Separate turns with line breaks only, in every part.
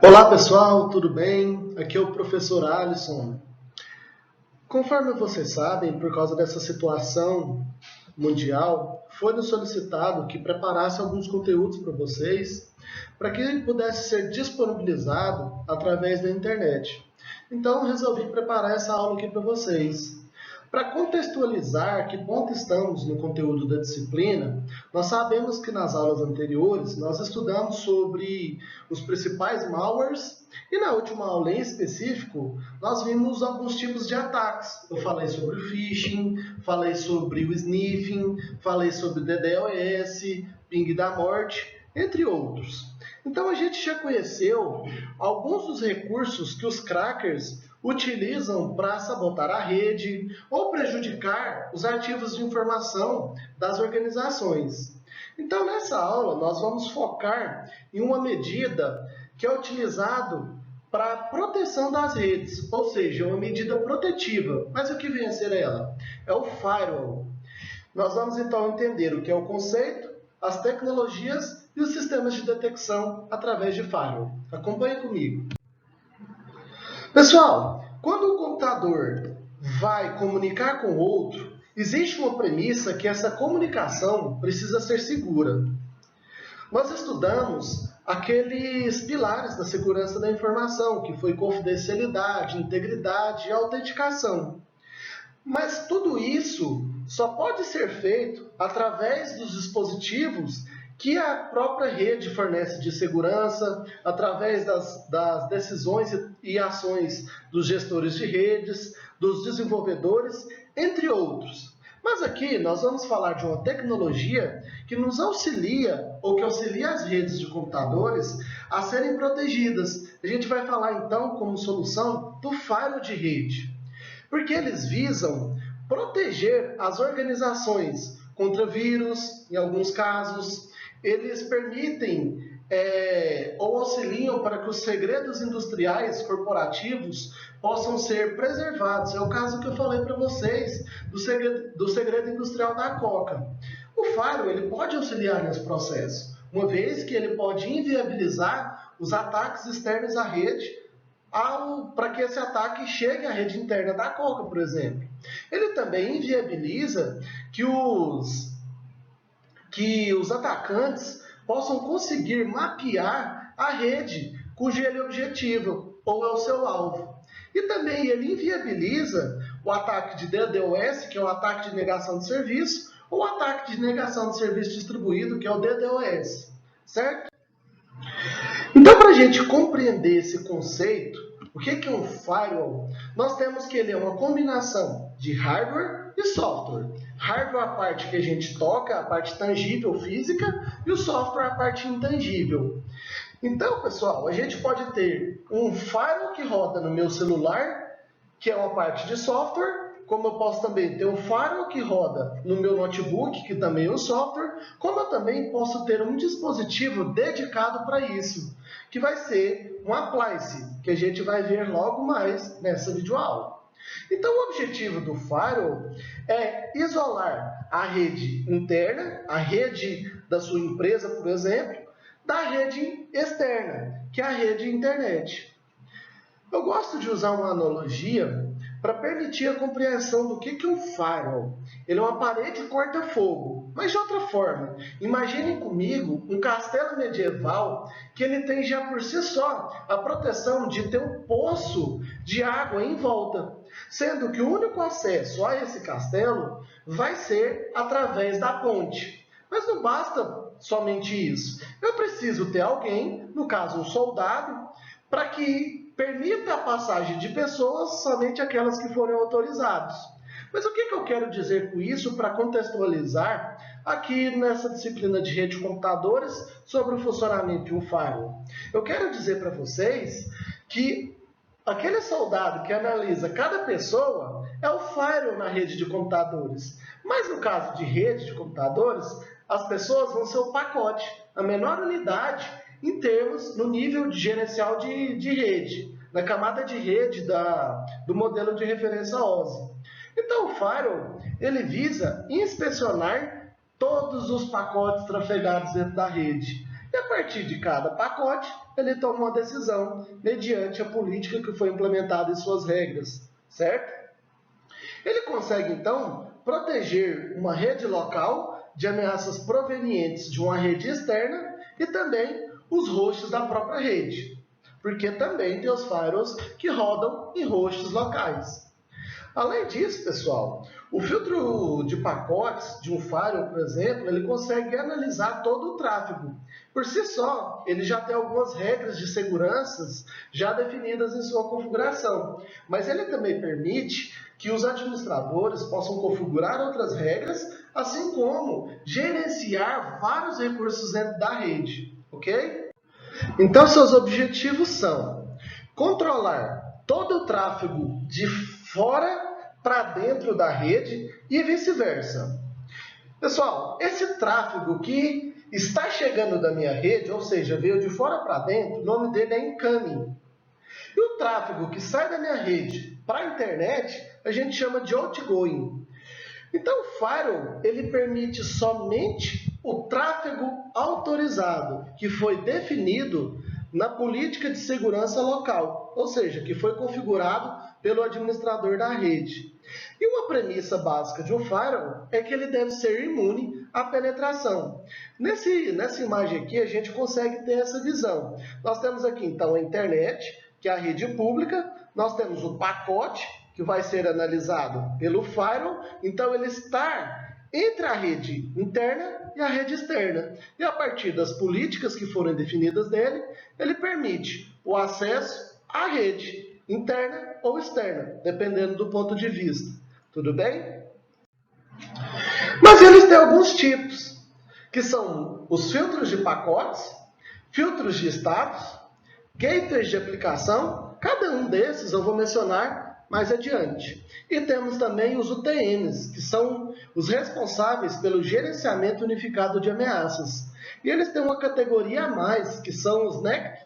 Olá pessoal, tudo bem? Aqui é o professor Alisson. Conforme vocês sabem, por causa dessa situação mundial, foi nos solicitado que preparasse alguns conteúdos para vocês, para que ele pudesse ser disponibilizado através da internet. Então, resolvi preparar essa aula aqui para vocês. Para contextualizar que ponto estamos no conteúdo da disciplina, nós sabemos que nas aulas anteriores nós estudamos sobre os principais malwares e na última aula em específico nós vimos alguns tipos de ataques. Eu falei sobre o phishing, falei sobre o sniffing, falei sobre o DDoS, ping da morte, entre outros. Então a gente já conheceu alguns dos recursos que os crackers utilizam para sabotar a rede ou prejudicar os arquivos de informação das organizações. Então, nessa aula, nós vamos focar em uma medida que é utilizada para a proteção das redes, ou seja, uma medida protetiva. Mas o que vem a ser ela? É o firewall. Nós vamos então entender o que é o conceito, as tecnologias e os sistemas de detecção através de firewall. Acompanhe comigo. Pessoal, quando o computador vai comunicar com outro, existe uma premissa que essa comunicação precisa ser segura. Nós estudamos aqueles pilares da segurança da informação, que foi confidencialidade, integridade e autenticação. Mas tudo isso só pode ser feito através dos dispositivos que a própria rede fornece de segurança, através das decisões e ações dos gestores de redes, dos desenvolvedores, entre outros. Mas aqui nós vamos falar de uma tecnologia que nos auxilia, ou que auxilia as redes de computadores a serem protegidas. A gente vai falar então como solução do firewall de rede, porque eles visam proteger as organizações contra vírus, em alguns casos. Eles permitem ou auxiliam para que os segredos industriais corporativos possam ser preservados. É o caso que eu falei para vocês do segredo industrial da Coca. O firewall ele pode auxiliar nesse processo, uma vez que ele pode inviabilizar os ataques externos à rede para que esse ataque chegue à rede interna da Coca, por exemplo. Ele também inviabiliza que os atacantes possam conseguir mapear a rede cujo ele objetiva ou é o seu alvo. E também ele inviabiliza o ataque de DDoS, que é o ataque de negação de serviço, ou o ataque de negação de serviço distribuído, que é o DDoS, certo? Então, para a gente compreender esse conceito, o que é um firewall? Nós temos que ele é uma combinação de hardware e software. Hardware é a parte que a gente toca, a parte tangível, física, e o software é a parte intangível. Então, pessoal, a gente pode ter um firewall que roda no meu celular, que é uma parte de software, como eu posso também ter um firewall que roda no meu notebook, que também é um software, como eu também posso ter um dispositivo dedicado para isso, que vai ser um appliance, que a gente vai ver logo mais nessa videoaula. Então, o objetivo do firewall é isolar a rede interna, a rede da sua empresa, por exemplo, da rede externa, que é a rede internet. Eu gosto de usar uma analogia para permitir a compreensão do que é um firewall. Ele é uma parede corta-fogo, mas de outra forma. Imaginem comigo um castelo medieval que ele tem já por si só a proteção de ter um poço de água em volta, sendo que o único acesso a esse castelo vai ser através da ponte. Mas não basta somente isso. Eu preciso ter alguém, no caso um soldado, para que permita a passagem de pessoas, somente aquelas que forem autorizadas. Mas o que eu quero dizer com isso para contextualizar aqui nessa disciplina de rede de computadores sobre o funcionamento de um firewall? Eu quero dizer para vocês que aquele soldado que analisa cada pessoa é o firewall na rede de computadores. Mas no caso de rede de computadores, as pessoas vão ser o pacote, a menor unidade em termos no nível de gerencial de rede, na camada de rede do modelo de referência OSI. Então o firewall ele visa inspecionar todos os pacotes trafegados dentro da rede. E a partir de cada pacote, ele toma uma decisão mediante a política que foi implementada em suas regras, certo? Ele consegue, então, proteger uma rede local de ameaças provenientes de uma rede externa e também os hosts da própria rede, porque também tem os firewalls que rodam em hosts locais. Além disso, pessoal, o filtro de pacotes de um firewall, por exemplo, ele consegue analisar todo o tráfego. Por si só, ele já tem algumas regras de segurança já definidas em sua configuração, mas ele também permite que os administradores possam configurar outras regras, assim como gerenciar vários recursos dentro da rede, ok? Então, seus objetivos são controlar todo o tráfego de fora para dentro da rede e vice-versa. Pessoal, esse tráfego que está chegando da minha rede, ou seja, veio de fora para dentro, o nome dele é incoming. E o tráfego que sai da minha rede para a internet, a gente chama de outgoing. Então, o firewall, ele permite somente o tráfego autorizado, que foi definido na política de segurança local, ou seja, que foi configurado pelo administrador da rede. E uma premissa básica de um firewall é que ele deve ser imune à penetração. Nessa imagem aqui, a gente consegue ter essa visão. Nós temos aqui, então, a internet, que é a rede pública, nós temos o pacote, que vai ser analisado pelo firewall, então ele está entre a rede interna e a rede externa. E a partir das políticas que foram definidas nele, ele permite o acesso à rede interna ou externa, dependendo do ponto de vista. Tudo bem? Mas eles têm alguns tipos, que são os filtros de pacotes, filtros de status, gateways de aplicação. Cada um desses eu vou mencionar mais adiante. E temos também os UTMs, que são os responsáveis pelo gerenciamento unificado de ameaças. E eles têm uma categoria a mais, que são os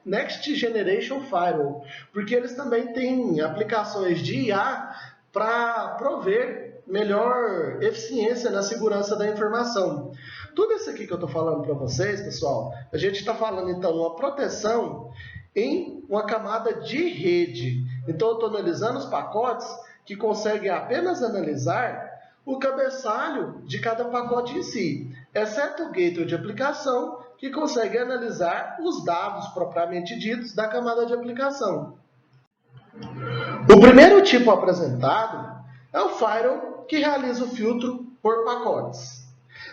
Next Generation Firewall, porque eles também têm aplicações de IA para prover melhor eficiência na segurança da informação. Tudo isso aqui que eu estou falando para vocês, pessoal, a gente está falando então uma proteção em uma camada de rede. Então eu estou analisando os pacotes que conseguem apenas analisar o cabeçalho de cada pacote em si, exceto o gateway de aplicação, que consegue analisar os dados propriamente ditos da camada de aplicação. O primeiro tipo apresentado é o firewall que realiza o filtro por pacotes.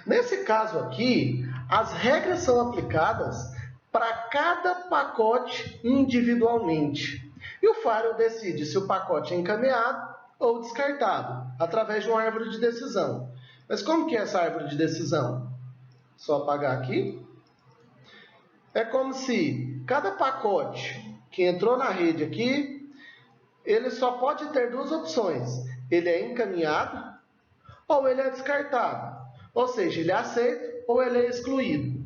Nesse caso aqui, as regras são aplicadas para cada pacote individualmente. E o firewall decide se o pacote é encaminhado ou descartado, através de uma árvore de decisão. Mas como que é essa árvore de decisão? Só apagar aqui. É como se cada pacote que entrou na rede aqui, ele só pode ter duas opções. Ele é encaminhado ou ele é descartado. Ou seja, ele é aceito ou ele é excluído.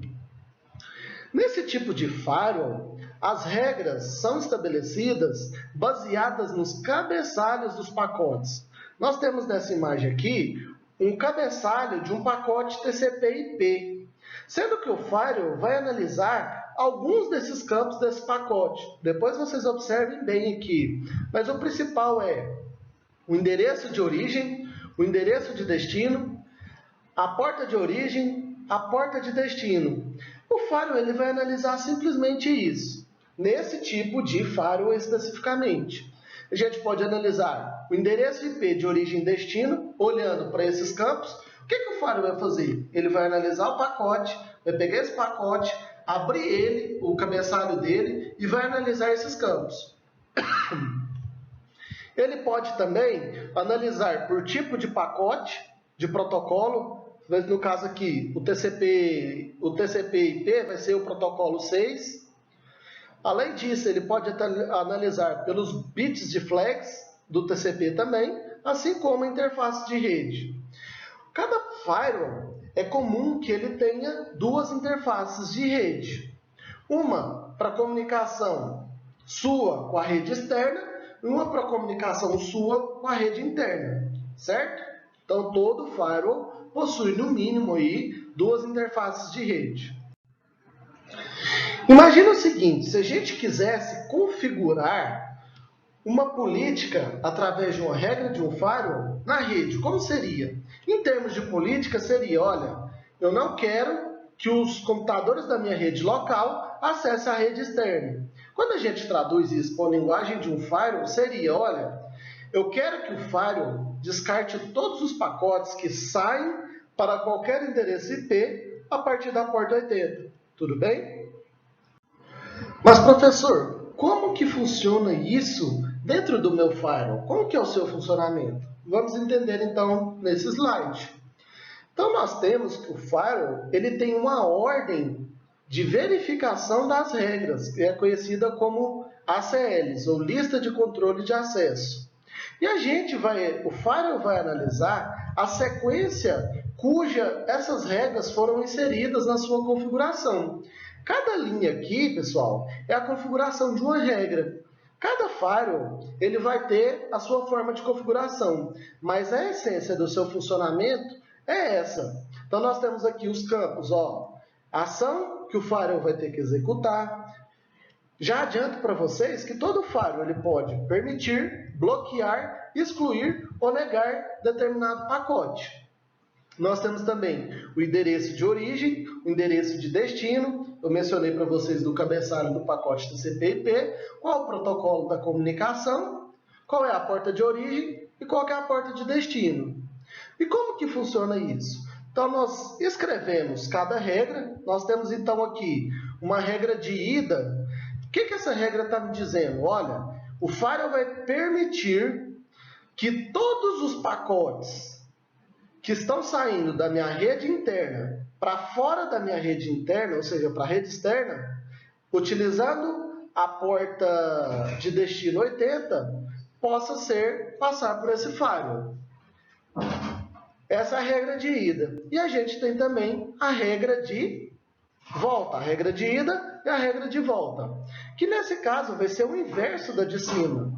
Nesse tipo de firewall, as regras são estabelecidas baseadas nos cabeçalhos dos pacotes. Nós temos nessa imagem aqui um cabeçalho de um pacote TCP/IP, sendo que o firewall vai analisar alguns desses campos desse pacote. Depois vocês observem bem aqui. Mas o principal é o endereço de origem, o endereço de destino, a porta de origem, a porta de destino. O firewall ele vai analisar simplesmente isso, nesse tipo de firewall especificamente. A gente pode analisar o endereço IP de origem e destino, olhando para esses campos. O que o firewall vai fazer? Ele vai analisar o pacote, vai pegar esse pacote, abrir ele, o cabeçalho dele, e vai analisar esses campos. Ele pode também analisar por tipo de pacote, de protocolo. No caso aqui, o TCP/IP vai ser o protocolo 6. Além disso, ele pode analisar pelos bits de flags do TCP também, assim como a interface de rede. Cada firewall é comum que ele tenha duas interfaces de rede. Uma para comunicação sua com a rede externa e uma para comunicação sua com a rede interna, certo? Então, todo firewall possui, no mínimo, aí, duas interfaces de rede. Imagina o seguinte, se a gente quisesse configurar uma política através de uma regra de um firewall na rede, como seria? Em termos de política, seria, olha, eu não quero que os computadores da minha rede local acessem a rede externa. Quando a gente traduz isso para a linguagem de um firewall, seria, olha, eu quero que o firewall descarte todos os pacotes que saem para qualquer endereço IP a partir da porta 80. Tudo bem? Mas, professor, como que funciona isso dentro do meu firewall? Como que é o seu funcionamento? Vamos entender, então, nesse slide. Então, nós temos que o firewall ele tem uma ordem de verificação das regras, que é conhecida como ACLs, ou Lista de Controle de Acesso. E o firewall vai analisar a sequência cuja essas regras foram inseridas na sua configuração. Cada linha aqui, pessoal, é a configuração de uma regra. Cada firewall ele vai ter a sua forma de configuração, mas a essência do seu funcionamento é essa. Então nós temos aqui os campos, ó, ação que o firewall vai ter que executar. Já adianto para vocês que todo firewall ele pode permitir, bloquear, excluir ou negar determinado pacote. Nós temos também o endereço de origem, o endereço de destino. Eu mencionei para vocês do cabeçalho do pacote TCP/IP, qual o protocolo da comunicação, qual é a porta de origem e qual é a porta de destino. E como que funciona isso? Então, nós escrevemos cada regra. Nós temos, então, aqui uma regra de ida. O que essa regra está me dizendo? Olha, o firewall vai permitir que todos os pacotes que estão saindo da minha rede interna para fora da minha rede interna, ou seja, para a rede externa, utilizando a porta de destino 80, possa passar por esse firewall. Essa é a regra de ida. E a gente tem também a regra de volta. A regra de ida e a regra de volta. Que nesse caso vai ser o inverso da de cima.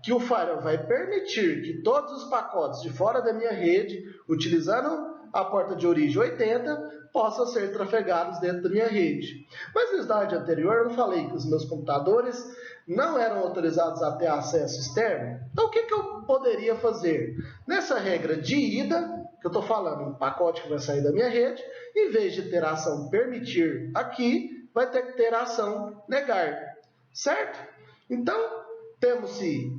Que o firewall vai permitir que todos os pacotes de fora da minha rede, utilizando a porta de origem 80, possam ser trafegados dentro da minha rede. Mas no slide anterior eu falei que os meus computadores não eram autorizados a ter acesso externo. Então o que eu poderia fazer? Nessa regra de ida, que eu estou falando um pacote que vai sair da minha rede, em vez de ter a ação permitir aqui, vai ter que ter a ação negar. Certo? Então, temos-se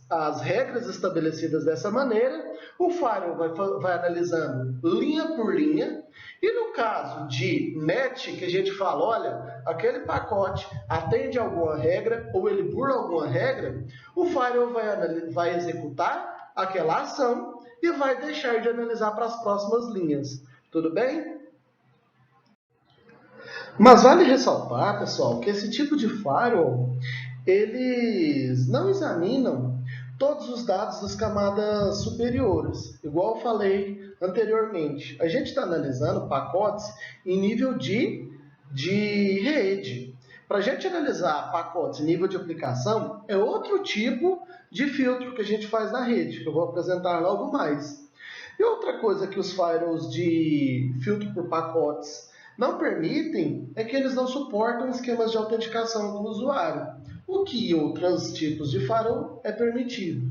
as regras estabelecidas dessa maneira, o firewall vai analisando linha por linha, e no caso de match, que a gente fala, olha, aquele pacote atende alguma regra, ou ele burla alguma regra, o firewall vai executar aquela ação e vai deixar de analisar para as próximas linhas. Tudo bem? Mas vale ressaltar, pessoal, que esse tipo de firewall, eles não examinam todos os dados das camadas superiores. Igual eu falei anteriormente, a gente está analisando pacotes em nível de rede. Para a gente analisar pacotes em nível de aplicação, é outro tipo de filtro que a gente faz na rede, que eu vou apresentar logo mais. E outra coisa que os firewalls de filtro por pacotes não permitem é que eles não suportam esquemas de autenticação do usuário, o que em outros tipos de firewall é permitido.